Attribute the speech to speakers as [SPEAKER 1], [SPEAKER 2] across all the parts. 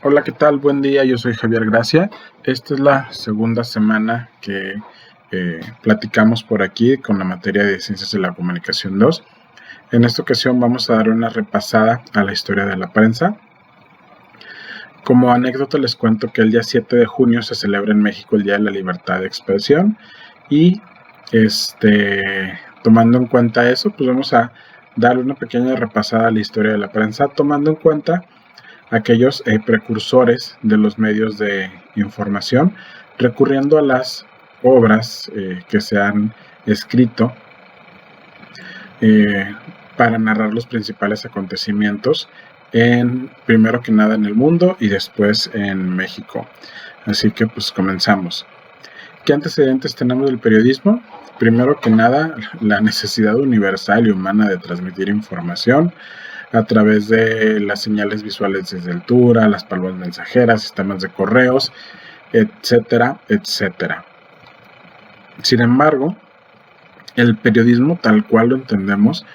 [SPEAKER 1] Hola, ¿qué tal? Buen día, yo soy Javier Gracia. Esta es la segunda semana que platicamos por aquí con la materia de Ciencias de la Comunicación 2. En esta ocasión vamos a dar una repasada a la historia de la prensa. Como anécdota les cuento que el día 7 de junio se celebra en México el Día de la Libertad de Expresión y tomando en cuenta eso, pues vamos a darle una pequeña repasada a la historia de la prensa, tomando en cuenta aquellos precursores de los medios de información, recurriendo a las obras que se han escrito para narrar los principales acontecimientos, primero que nada en el mundo y después en México. Así que pues comenzamos. ¿Qué antecedentes tenemos del periodismo? Primero que nada, la necesidad universal y humana de transmitir información a través de las señales visuales desde altura, las palabras mensajeras, sistemas de correos, etcétera, etcétera. Sin embargo, el periodismo tal cual lo entendemos,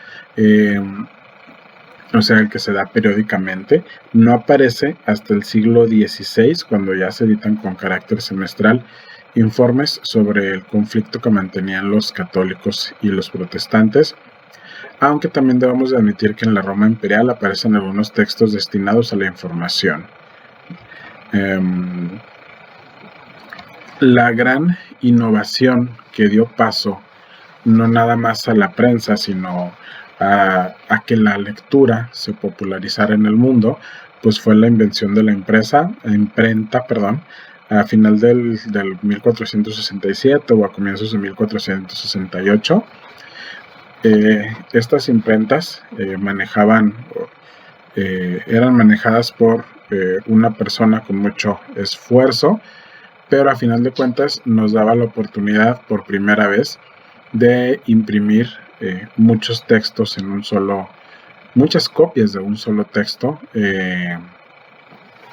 [SPEAKER 1] o sea, el que se da periódicamente, no aparece hasta el siglo XVI, cuando ya se editan con carácter semestral informes sobre el conflicto que mantenían los católicos y los protestantes, aunque también debemos de admitir que en la Roma imperial aparecen algunos textos destinados a la información. La gran innovación que dio paso no nada más a la prensa, sino a que la lectura se popularizara en el mundo, pues fue la invención de la imprenta, a final del 1467 o a comienzos de 1468. Estas imprentas eran manejadas por una persona con mucho esfuerzo, pero a final de cuentas nos daba la oportunidad por primera vez de imprimir muchos textos muchas copias de un solo texto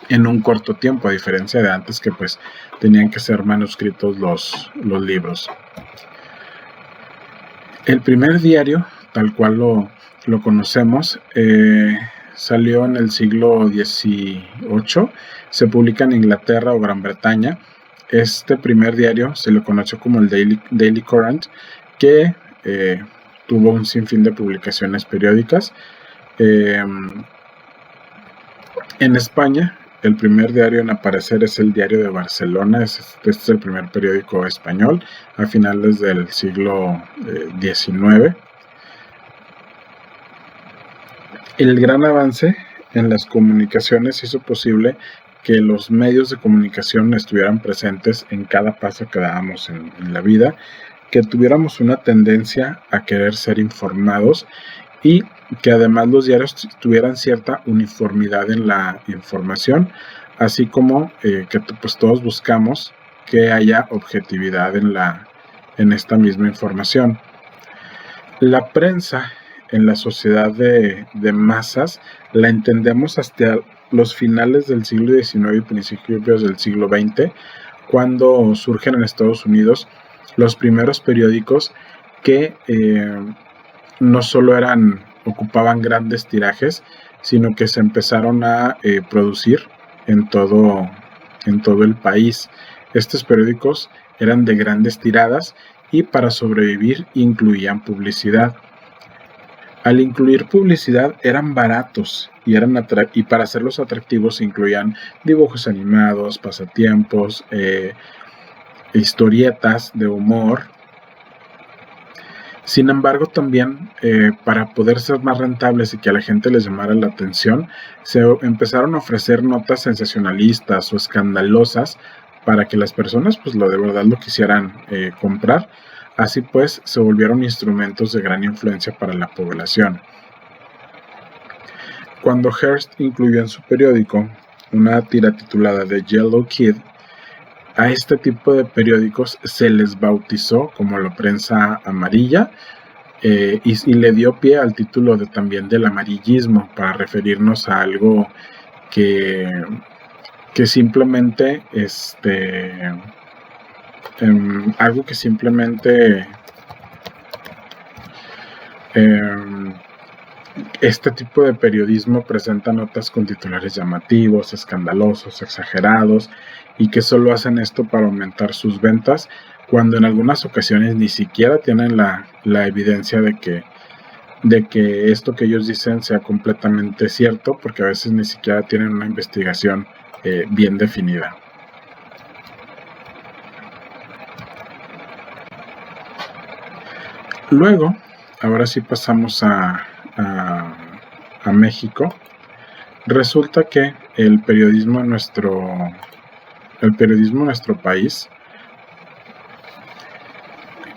[SPEAKER 1] en un corto tiempo, a diferencia de antes que pues tenían que ser manuscritos los libros. El primer diario, tal cual lo conocemos, salió en el siglo XVIII, se publica en Inglaterra o Gran Bretaña. Este primer diario se le conoció como el Daily Courant, que tuvo un sinfín de publicaciones periódicas. En España, el primer diario en aparecer es el Diario de Barcelona. Este es el primer periódico español a finales del siglo XIX. El gran avance en las comunicaciones hizo posible que los medios de comunicación estuvieran presentes en cada paso que dábamos en la vida, que tuviéramos una tendencia a querer ser informados y que además los diarios tuvieran cierta uniformidad en la información, así como que pues todos buscamos que haya objetividad en esta misma información. La prensa en la sociedad de masas la entendemos hasta los finales del siglo XIX y principios del siglo XX, cuando surgen en Estados Unidos los primeros periódicos que no solo ocupaban grandes tirajes, sino que se empezaron a producir en todo el país. Estos periódicos eran de grandes tiradas y para sobrevivir incluían publicidad. Al incluir publicidad eran baratos y para hacerlos atractivos incluían dibujos animados, pasatiempos, historietas de humor. Sin embargo, también para poder ser más rentables y que a la gente les llamara la atención, se empezaron a ofrecer notas sensacionalistas o escandalosas para que las personas pues de verdad lo quisieran comprar. Así pues, se volvieron instrumentos de gran influencia para la población. Cuando Hearst incluyó en su periódico una tira titulada The Yellow Kid, a este tipo de periódicos se les bautizó como la prensa amarilla y le dio pie al título también del amarillismo, para referirnos a algo que simplemente Este tipo de periodismo presenta notas con titulares llamativos, escandalosos, exagerados, y que solo hacen esto para aumentar sus ventas, cuando en algunas ocasiones ni siquiera tienen la evidencia de que esto que ellos dicen sea completamente cierto, porque a veces ni siquiera tienen una investigación bien definida. Luego, ahora sí pasamos a México. Resulta que el periodismo en nuestro país,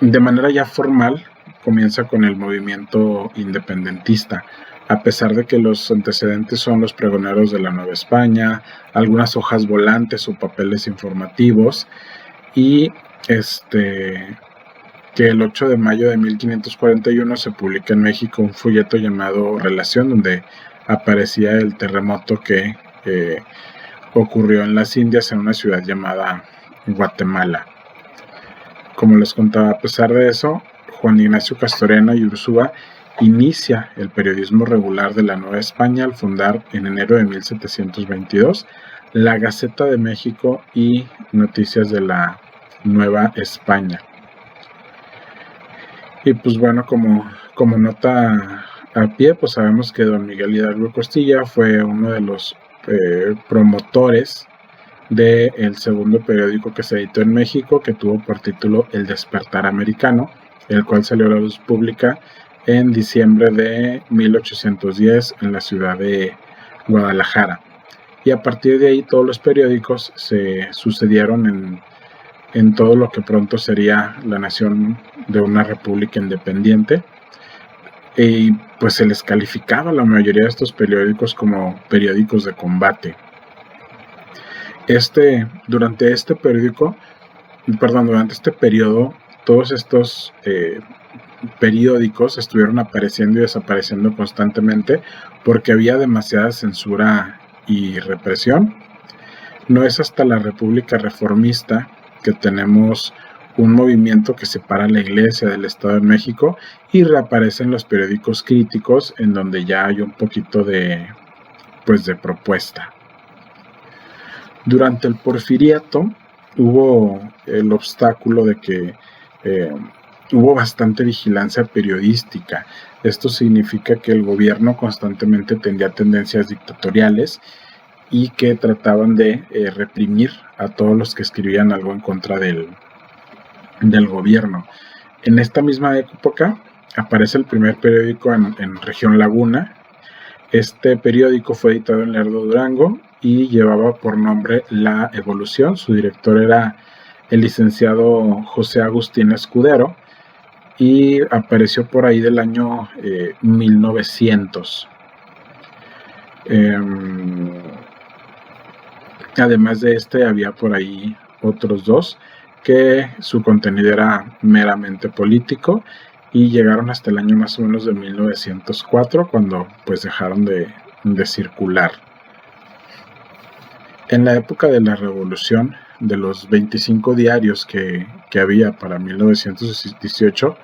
[SPEAKER 1] de manera ya formal, comienza con el movimiento independentista, a pesar de que los antecedentes son los pregoneros de la Nueva España, algunas hojas volantes o papeles informativos, y que el 8 de mayo de 1541 se publica en México un folleto llamado Relación, donde aparecía el terremoto que ocurrió en las Indias, en una ciudad llamada Guatemala. Como les contaba, a pesar de eso, Juan Ignacio Castorena y Ursúa inicia el periodismo regular de la Nueva España al fundar en enero de 1722 la Gaceta de México y Noticias de la Nueva España. Y pues bueno, como nota a pie, pues sabemos que don Miguel Hidalgo Costilla fue uno de los promotores del segundo periódico que se editó en México, que tuvo por título El Despertar Americano, el cual salió a la luz pública en diciembre de 1810 en la ciudad de Guadalajara. Y a partir de ahí todos los periódicos se sucedieron en todo lo que pronto sería la nación de una república independiente, y pues se les calificaba a la mayoría de estos periódicos como periódicos de combate. Durante este periodo, todos estos periódicos estuvieron apareciendo y desapareciendo constantemente porque había demasiada censura y represión. No es hasta la República Reformista que tenemos un movimiento que separa la Iglesia del Estado de México y reaparecen los periódicos críticos, en donde ya hay un poquito de propuesta. Durante el Porfiriato hubo el obstáculo de que hubo bastante vigilancia periodística. Esto significa que el gobierno constantemente tendría tendencias dictatoriales y que trataban de reprimir a todos los que escribían algo en contra del gobierno. En esta misma época aparece el primer periódico en Región Laguna. Este periódico fue editado en Lerdo, Durango, y llevaba por nombre La Evolución. Su director era el licenciado José Agustín Escudero, y apareció por ahí del año 1900. Además de había por ahí otros dos que su contenido era meramente político, y llegaron hasta el año más o menos de 1904, cuando pues dejaron de circular. En la época de la Revolución, de los 25 diarios que había para 1918,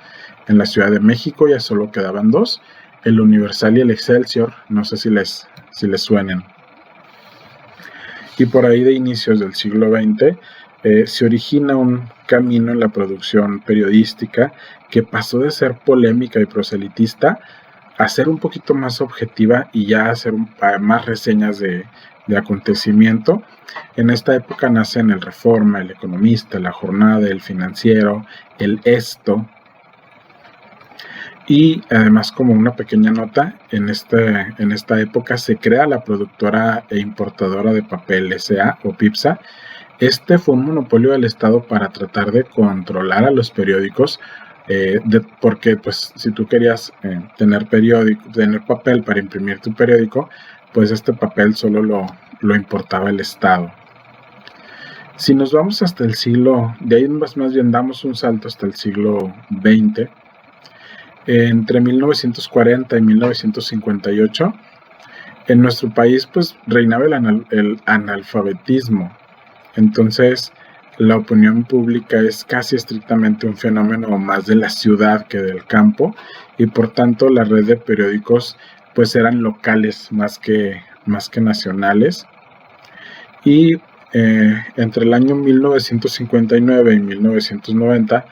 [SPEAKER 1] en la Ciudad de México ya solo quedaban dos, el Universal y el Excelsior. No sé si les suenen. Y por ahí de inicios del siglo XX se origina un camino en la producción periodística que pasó de ser polémica y proselitista a ser un poquito más objetiva y ya hacer más reseñas de acontecimiento. En esta época nacen el Reforma, el Economista, la Jornada, el Financiero, el Esto. Y además, como una pequeña nota, en esta época se crea la productora e importadora de papel S.A. o PIPSA. Este fue un monopolio del Estado para tratar de controlar a los periódicos, porque pues si tú querías tener papel para imprimir tu periódico, pues este papel solo lo importaba el Estado. Si nos vamos hasta el siglo, de ahí más bien damos un salto hasta el siglo XX, entre 1940 y 1958, en nuestro país pues reinaba el analfabetismo. Entonces la opinión pública es casi estrictamente un fenómeno más de la ciudad que del campo, y por tanto la red de periódicos pues eran locales más que nacionales. Y entre el año 1959 y 1990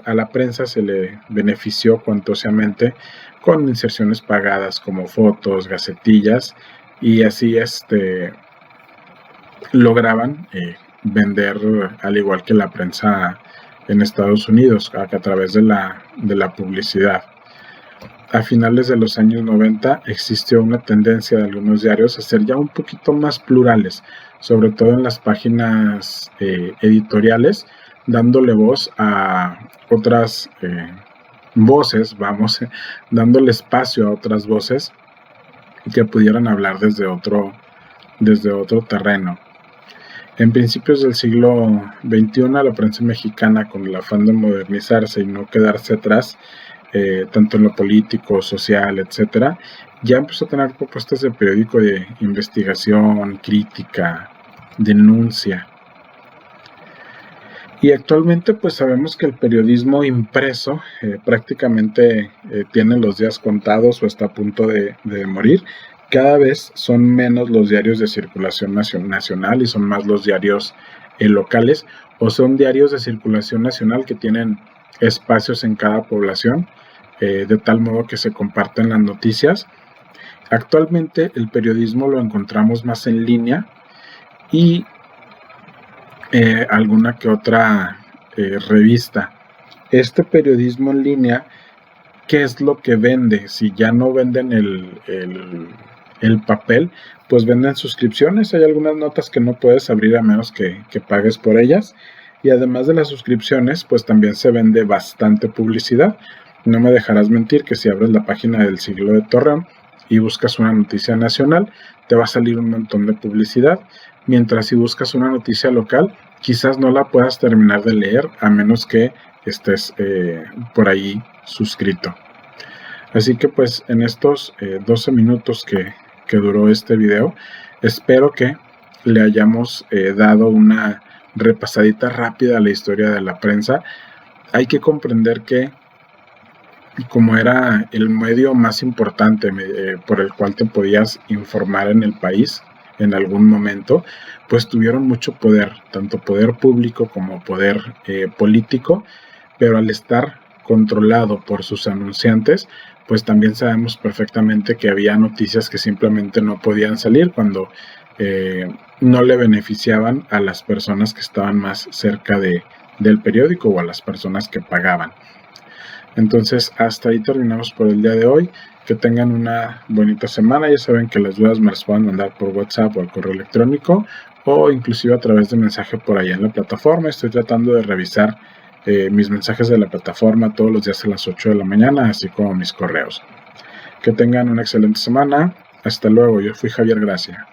[SPEAKER 1] a la prensa se le benefició cuantosamente con inserciones pagadas como fotos, gacetillas, y así lograban vender, al igual que la prensa en Estados Unidos, a través de la publicidad. A finales de los años 90 existió una tendencia de algunos diarios a ser ya un poquito más plurales, sobre todo en las páginas editoriales, dándole voz a otras voces, dándole espacio a otras voces que pudieran hablar desde otro terreno. En principios del siglo XXI, la prensa mexicana, con el afán de modernizarse y no quedarse atrás, tanto en lo político, social, etcétera, ya empezó a tener propuestas de periódico de investigación, crítica, denuncia. Y actualmente pues sabemos que el periodismo impreso prácticamente tiene los días contados o está a punto de morir. Cada vez son menos los diarios de circulación nacional y son más los diarios locales, o son diarios de circulación nacional que tienen espacios en cada población, de tal modo que se comparten las noticias. Actualmente el periodismo lo encontramos más en línea y alguna que otra revista. Este periodismo en línea, ¿qué es lo que vende? Si ya no venden el papel, pues venden suscripciones. Hay algunas notas que no puedes abrir a menos que pagues por ellas, y además de las suscripciones, pues también se vende bastante publicidad. No me dejarás mentir que si abres la página del Siglo de Torreón y buscas una noticia nacional, te va a salir un montón de publicidad, mientras si buscas una noticia local, quizás no la puedas terminar de leer a menos que estés por ahí suscrito. Así que pues en estos 12 minutos que duró este video, espero que le hayamos dado una repasadita rápida a la historia de la prensa. Hay que comprender que como era el medio más importante por el cual te podías informar en el país en algún momento, pues tuvieron mucho poder, tanto poder público como poder político, pero al estar controlado por sus anunciantes, pues también sabemos perfectamente que había noticias que simplemente no podían salir cuando no le beneficiaban a las personas que estaban más cerca del periódico o a las personas que pagaban. Entonces hasta ahí terminamos por el día de hoy. Que tengan una bonita semana. Ya saben que las dudas me las pueden mandar por WhatsApp o al correo electrónico, o inclusive a través de mensaje por allá en la plataforma. Estoy tratando de revisar mis mensajes de la plataforma todos los días a las 8 de la mañana, así como mis correos. Que tengan una excelente semana. Hasta luego. Yo fui Javier Gracia.